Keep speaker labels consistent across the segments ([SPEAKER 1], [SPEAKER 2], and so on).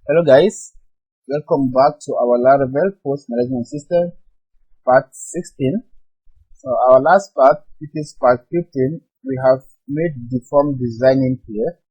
[SPEAKER 1] Hello guys, welcome back to our Laravel Pos management system part 16. So our last part, which is part 15, we have made the form designing here,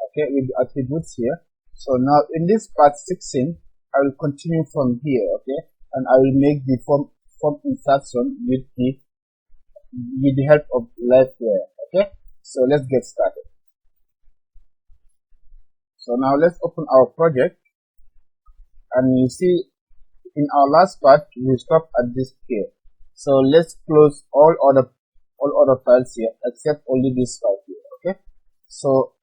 [SPEAKER 1] okay, with the attributes here. So now in this part 16, I will continue from here, okay, and I will make the form insertion with the help of Livewire, okay. So let's get started. So now let's open our project, and you see in our last part we stopped at this here. So let's close all other files here except only this file here. Okay, so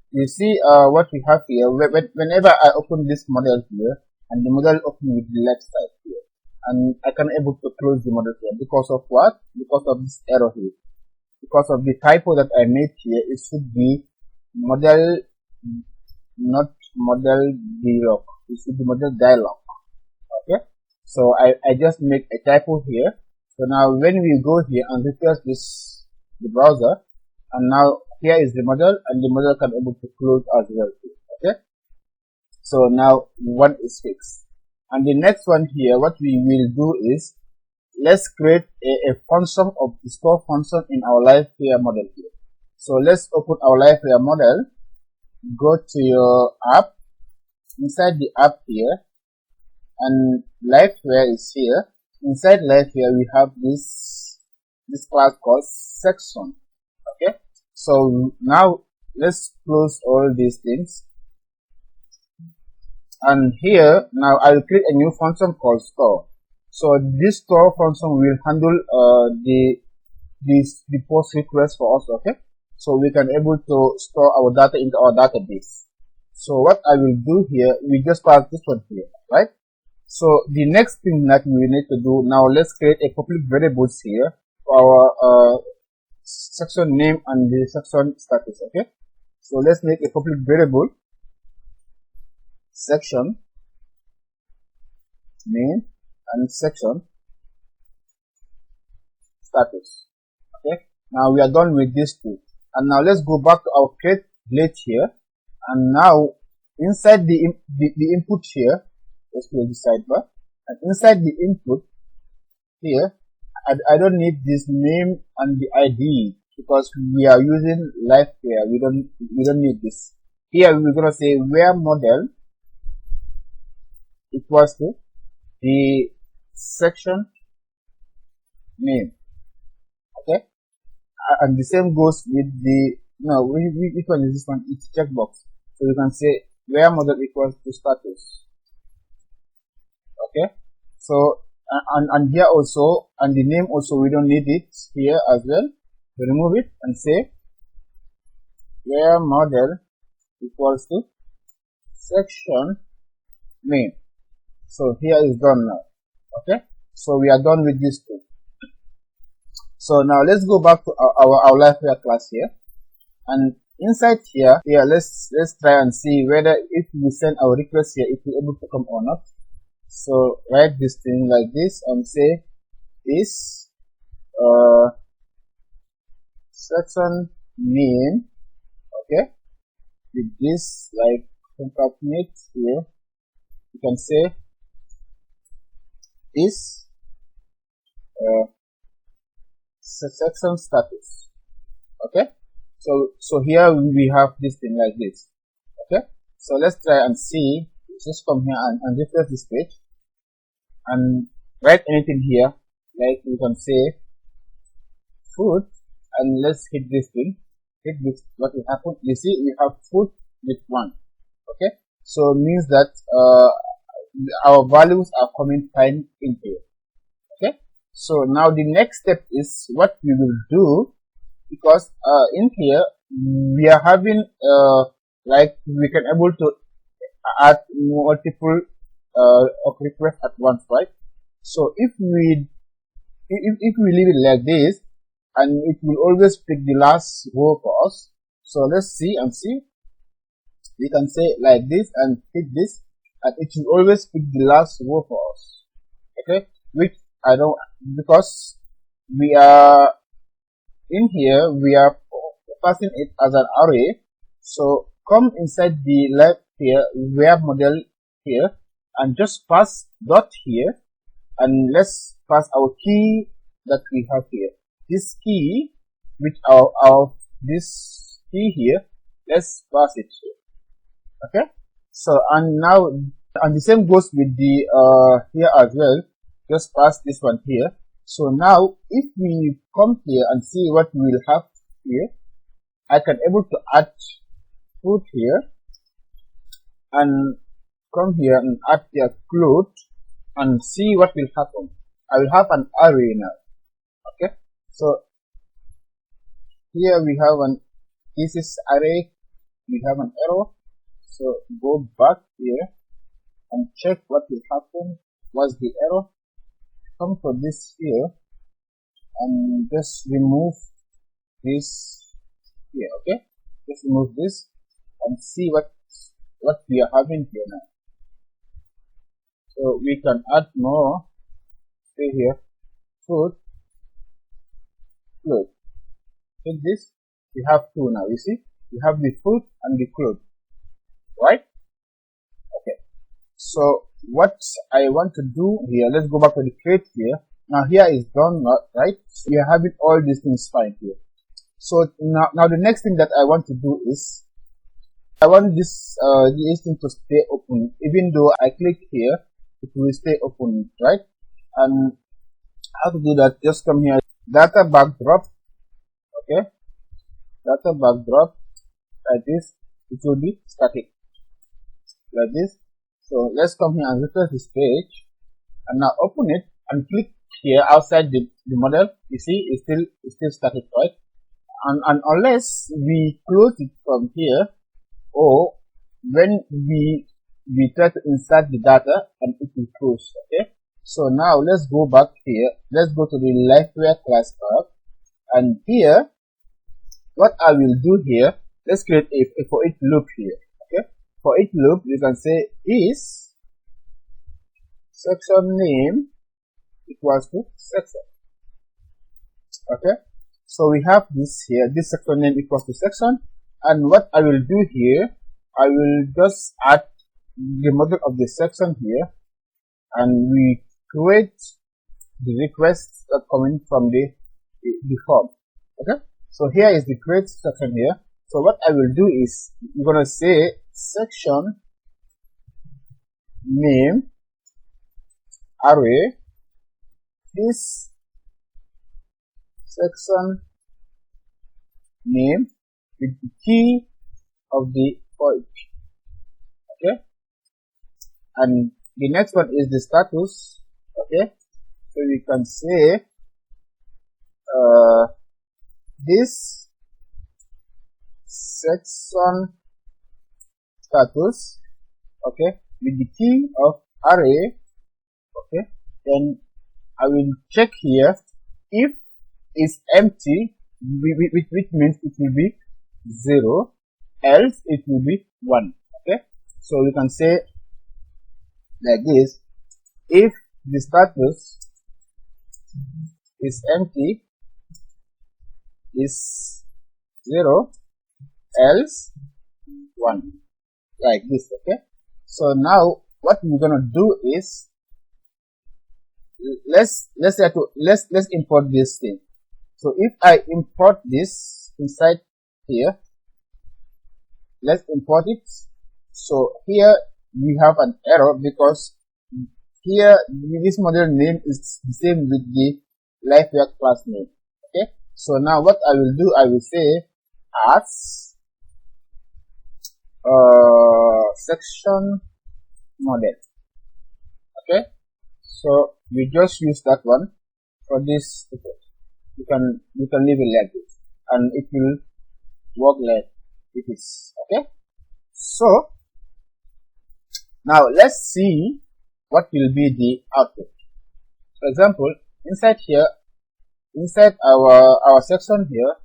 [SPEAKER 1] you see what we have here. Whenever I open this model here, and the model open with the left side here, and I can able to close the model here because of what? Because of this error here, because of the typo that I made here. It should be model, not model dialog. It should be model dialog. Okay, so I just make a typo here. So now when we go here and refresh the browser, and now here is the model, and the model can able to close as well. Okay, so now one is fixed, and the next one here, what we will do is let's create a function of the store function in our Livewire model here. So let's open our Livewire model, go to your app, inside the app here, and Livewire is here. Inside Livewire we have this class called section. Okay, so now let's close all these things, and here now I will create a new function called store. So this store function will handle the post request for us. Okay, so we can able to store our data into our database. So what I will do here, we just pass this one here, right? So the next thing that we need to do now, let's create a public variables here for our section name and the section status. Okay, so let's make a public variable section name and section status. Okay, now we are done with these two, and now let's go back to our create blade here, and now inside the input here, let's close the sidebar, and inside the input here, I don't need this name and the ID because we are using Livewire. We don't need this. Here we're gonna say where model equals to the section name. Okay, and the same goes with the which one is this one? It's checkbox. So you can say where model equals to status. Okay, so and here also, and the name also, we don't need it here as well. So remove it and say where model equals to section name. So here is done now. Okay, so we are done with this two. So now let's go back to our Livewire class here, and inside here let's try and see whether if we send our request here, it will able to come or not. So write this thing like this and say this section name, okay, with this like concatenate here. You can say this section status. Okay, so here we have this thing like this. Okay, so let's try and see. Just come here and refresh this page and write anything here, like you can say food, and let's hit this thing. Hit this, what will happen? You see we have food with 1. Okay, so means that our values are coming fine in here. Okay, so now the next step is what we will do, because in here we are having like we can able to add multiple of requests at once, right? So if we leave it like this, and it will always pick the last row for us. So let's see and see. We can say like this and hit this, and it will always pick the last row for us. Okay, which I don't, because we are in here, we are passing it as an array. So come inside the left here where model here and just pass dot here, and let's pass our key that we have here. This key with our this key here, let's pass it here. Okay, so and now, and the same goes with the here as well. Just pass this one here. So now if we come here and see what we will have here, I can able to add food here and come here and add the cloth and see what will happen. I will have an array now. Okay, so here we have an this is array, we have an error. So go back here and check what will happen. What's the error? Come for this here and just remove this here. Okay, just remove this and see what we are having here now. So we can add more. See here, food, clothes. So this we have two now. You see, we have the food and the clothes, right? Okay. So what I want to do here, let's go back to the crate here. Now here is done, right? So we are having all these things fine here. So now the next thing that I want to do is I want this thing to stay open. Even though I click here, it will stay open, right? And how to do that? Just come here, data backdrop. Okay, data backdrop like this. It will be static like this. So let's come here and refresh this page and now open it and click here outside the model. You see, it's still static, right? And unless we close it from here, or when we try to insert the data and it will close. Okay, so now let's go back here. Let's go to the Livewire class tab, and here what I will do here, let's create a for each loop here. Okay, for each loop you can say is section name equals to section. Okay, so we have this here, this section name equals to section, and what I will do here, I will just add the model of the section here, and we create the requests that coming from the form. Okay, so here is the create section here. So what I will do is we're gonna say section name array is section name with the key of the for each. Okay, and the next one is the status. Okay, so we can say this section status, okay, with the key of array. Okay, then I will check here if it's empty, which means it will be 0, else it will be 1. Okay, so we can say like this: if the status is empty, is 0, else 1, like this. Okay, so now what we're gonna do is let's import this thing. So if I import this inside here, let's import it. So here we have an error because here this model name is the same with the Livewire class name. Okay, so now what I will do, I will say as section model. Okay, so we just use that one for this. You can leave it like this and it will work like it is. Okay, so now let's see what will be the output. For example, inside here, inside our section here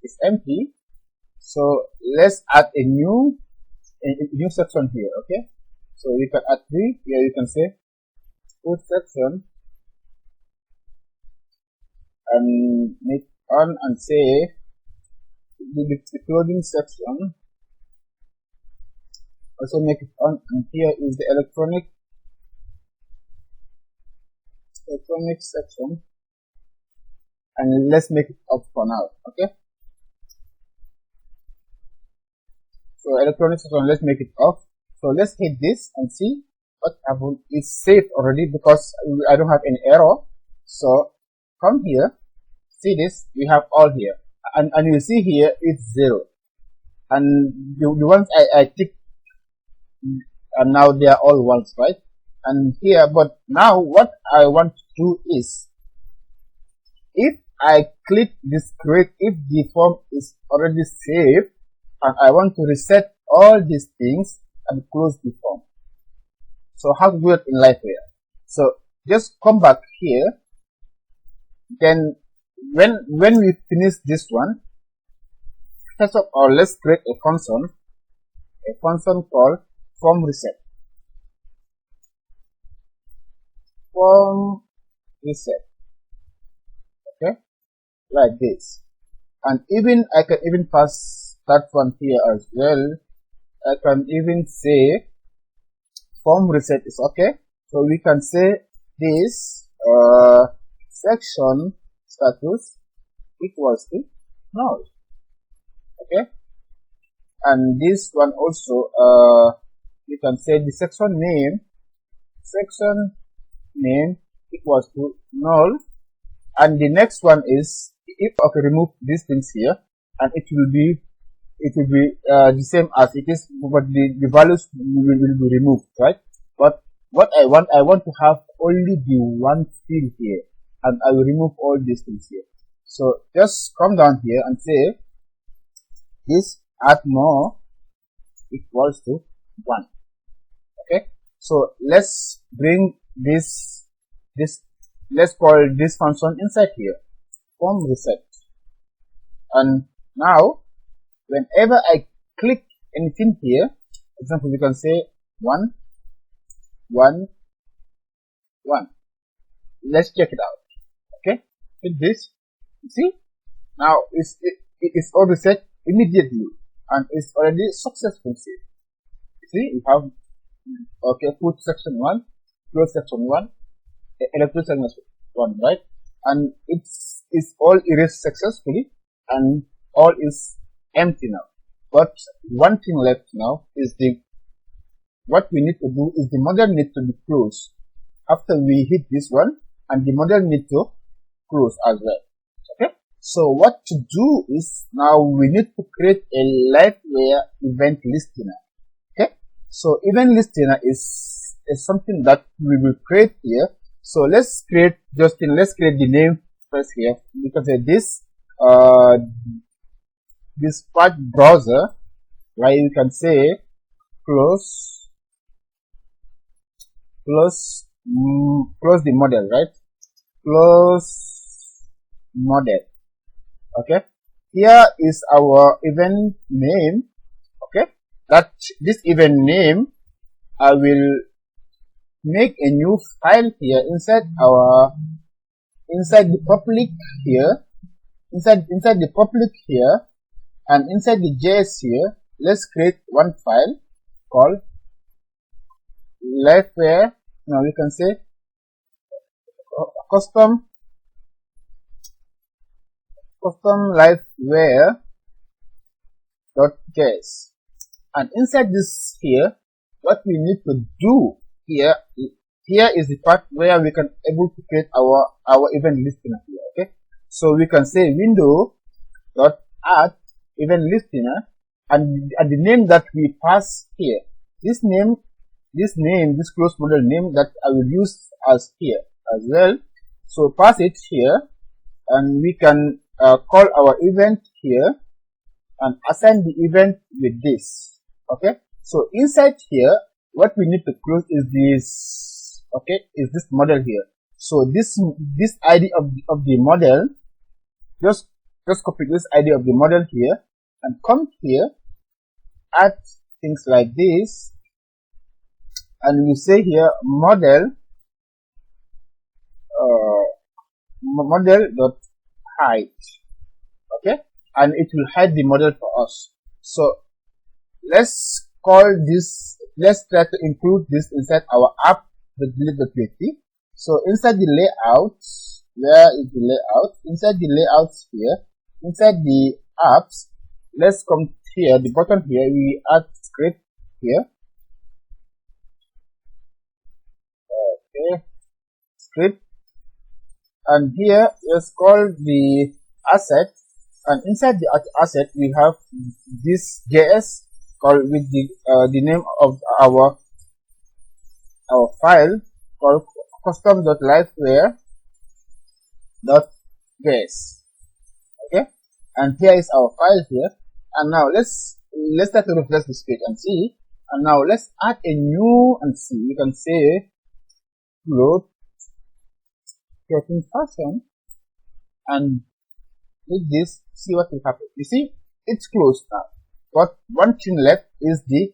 [SPEAKER 1] is empty, so let's add a new section here. Okay, so you can add 3 here. You can say food section and make on and say the clothing section also make it on, and here is the electronic section, and let's make it off for now. Okay, so electronic section, let's make it off. So let's hit this and see what happened. It's saved already because I don't have any error. So come here, see this, we have all here, and you see here it's 0, and the ones I ticked, and now they are all ones, right? And here, but now what I want to do is, if I click this create, if the form is already saved and I want to reset all these things and close the form. So how to do it in Livewire? So just come back here, then when we finish this one, first of all, let's create a function called form reset. Okay, like this, and even I can even pass that one here as well. I can even say form reset is okay. So we can say this section status equals to null. Okay, and this one also you can say the section name equals to null, and the next one is, if I can remove these things here, and it will be the same as it is, but the values will be removed, right? But what I want to have only the one field here, and I will remove all these things here. So just come down here and say this add more equals to 1. Okay, so let's bring this let's call this function inside here, form reset, and now whenever I click anything here, for example, we can say 1 1 1. Let's check it out. Okay, hit this, you see, now it's all reset immediately, and it's already successful saved. You see, we have, okay, put section 1, close section 1, electronic section 1, right? And it's all erased successfully, and all is empty now. But one thing left now is what we need to do is the model need to be closed after we hit this one, and the model need to close as well. Okay, so what to do is, now we need to create a Livewire event listener. Okay, so event listener is something that we will create here. So let's create let's create the name first here, because this part browser, where you can say close the model, right? Close model. Okay, here is our event name. Okay, that this event name, I will make a new file here inside the public here, inside the public here, and inside the JS here. Let's create one file called Livewire. Now we can say custom Livewire.js, and inside this here, what we need to do here is the part where we can able to create our event listener here. Okay, so we can say window.add event listener, and the name that we pass here, this close model name that I will use as here as well. So pass it here, and we can call our event here and assign the event with this. Okay, so inside here, what we need to close is this. Okay, is this model here. So this ID of the model, just copy this ID of the model here, and come here, add things like this, and we say here model dot hide. Okay, and it will hide the model for us. So let's call this, let's try to include this inside our app.delete.php. So inside the layout, where is the layout? Inside the layouts here, inside the apps, let's come here, the button here, we add script here. Okay, script, and here let's call the asset, and inside the asset we have this JS called with the name of our file called custom.livewire.js. Okay, and here is our file here. And now let's try to refresh this page and see. And now let's add a new and see. You can say float 13%, and with this, see what will happen. You see, it's closed now. But one thing left is we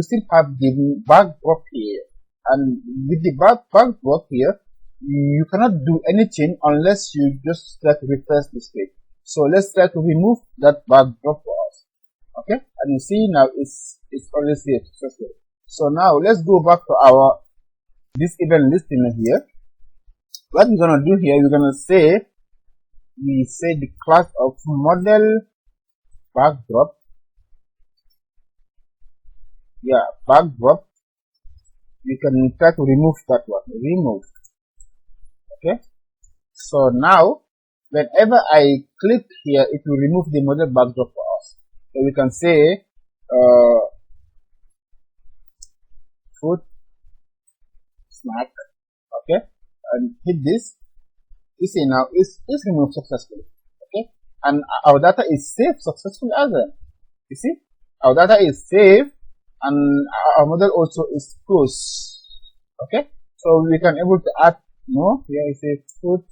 [SPEAKER 1] still have the backdrop here, and with the backdrop here, you cannot do anything unless you just try to refresh this page. So let's try to remove that backdrop for us. Okay, and you see now it's already saved successfully. So now let's go back to this event listing here. What we're gonna do here, we're gonna say the class of model backdrop. Yeah, backdrop. We can try to remove that one. Remove. Okay. So now, whenever I click here, it will remove the model backdrop for us. So we can say food snack. Okay, and hit this. You see now it's removed successfully. Okay, and our data is saved successfully as well. You see, our data is saved and our model also is closed. Okay, so we can able to add more. Here is a food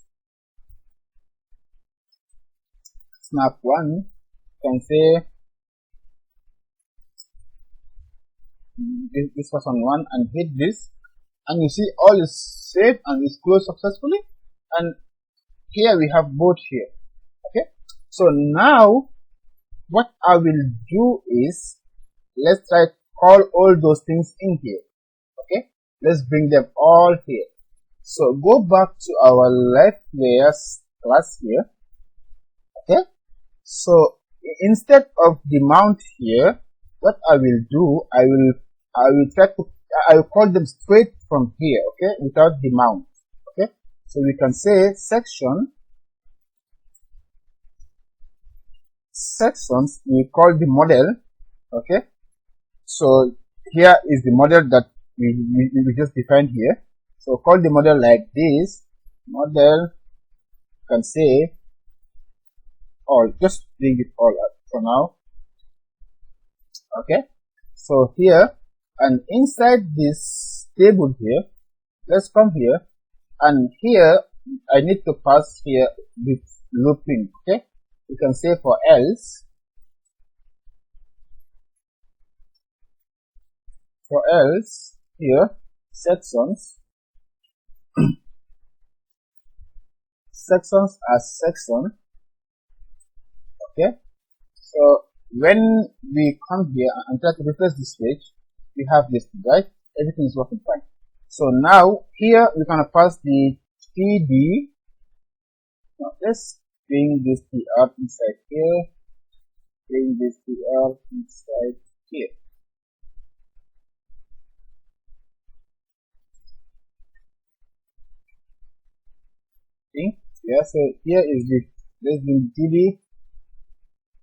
[SPEAKER 1] snap one. You can say this was on one and hit this, and you see all is saved and is closed successfully. And here we have both here. Okay, so now what I will do is let's try to call all those things in here. Okay, let's bring them all here. So go back to our Livewire class here. Okay, so instead of the mount here, what I will do, I will call them straight from here. Okay, without the mount. Okay, so we can say sections, we call the model. Okay, so here is the model that we just defined here. So call the model like this. Model, you can say all, just bring it all up for now. Okay, so here and inside this table here, let's come here, and here I need to pass here with looping. Okay, you can say for else here sections as section. Okay, so when we come here and try to refresh this page, we have this, right? Everything is working fine. So now here we're gonna pass the td. Now let's bring this tr inside here, bring this tr inside here. See? Yeah, so here is there's been td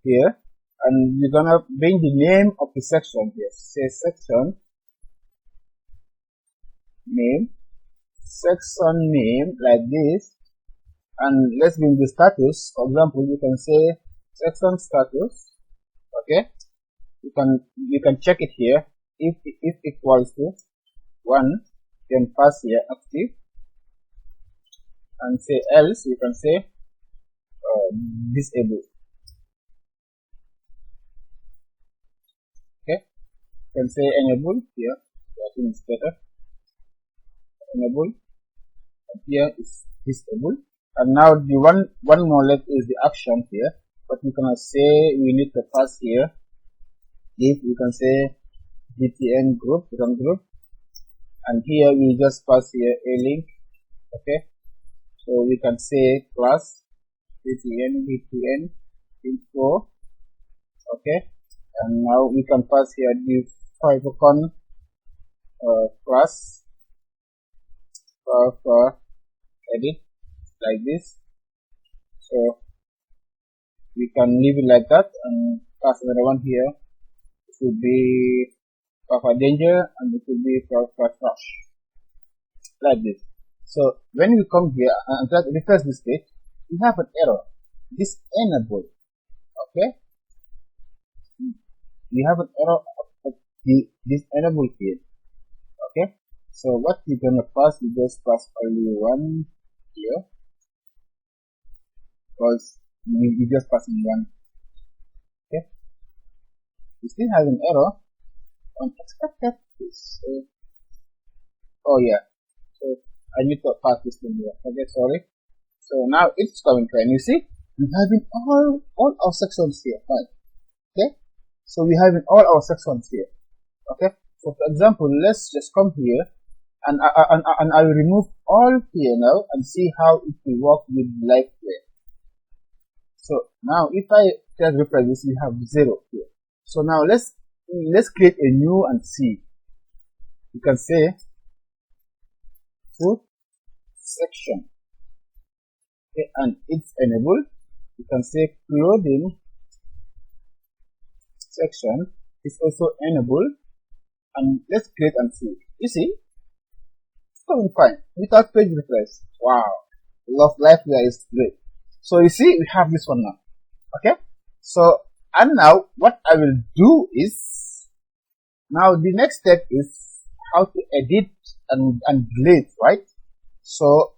[SPEAKER 1] here, and we're gonna bring the name of the section here. Say section name like this, and let's bring the status. For example, you can say section status. Okay, you can check it here. If equals to 1, you can pass here active, and say else, you can say disable. Okay, you can say enable here. I think it's better. Enable, and here is disable. And now the one more left is the action here. But we can say we need to pass here. If we can say btn group, run group, and here we just pass here a link. Okay, so we can say class btn info. Okay, and now we can pass here the favicon class for edit like this. So we can leave it like that and pass another one here. It will be for danger and it will be for trash like this. So when we come here and try to refresh this page, we have an error. This enable. Okay, we have an error of this enable here. Okay, so what we're gonna pass, we just pass only one here because we just passing one. Okay, we still have an error on expected this. Oh yeah, so I need to pass this thing here. Okay, sorry. So now it's coming fine. You see, we having all our sections here. Fine. Okay, so we having all our sections here. Okay, so for example, let's just come here and I will remove all here now and see how it will work with Livewire. So now if I just refresh this, we have 0 here. So now let's create a new and see. You can say food section. Okay, and it's enabled. You can say clothing section is also enabled. And let's create and see. You see, it's coming fine without page refresh. Wow, love Livewire is great. So you see, we have this one now. Okay, so and now what I will do is, now the next step is how to edit and delete, right? So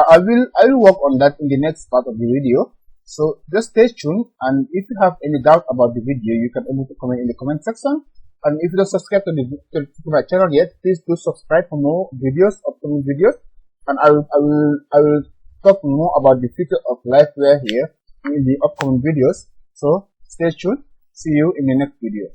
[SPEAKER 1] I will work on that in the next part of the video. So just stay tuned, and if you have any doubt about the video, you can able to comment in the comment section. And if you don't subscribe to my channel yet, please do subscribe for more videos, upcoming videos. And I will talk more about the future of Livewire here in the upcoming videos. So stay tuned. See you in the next video.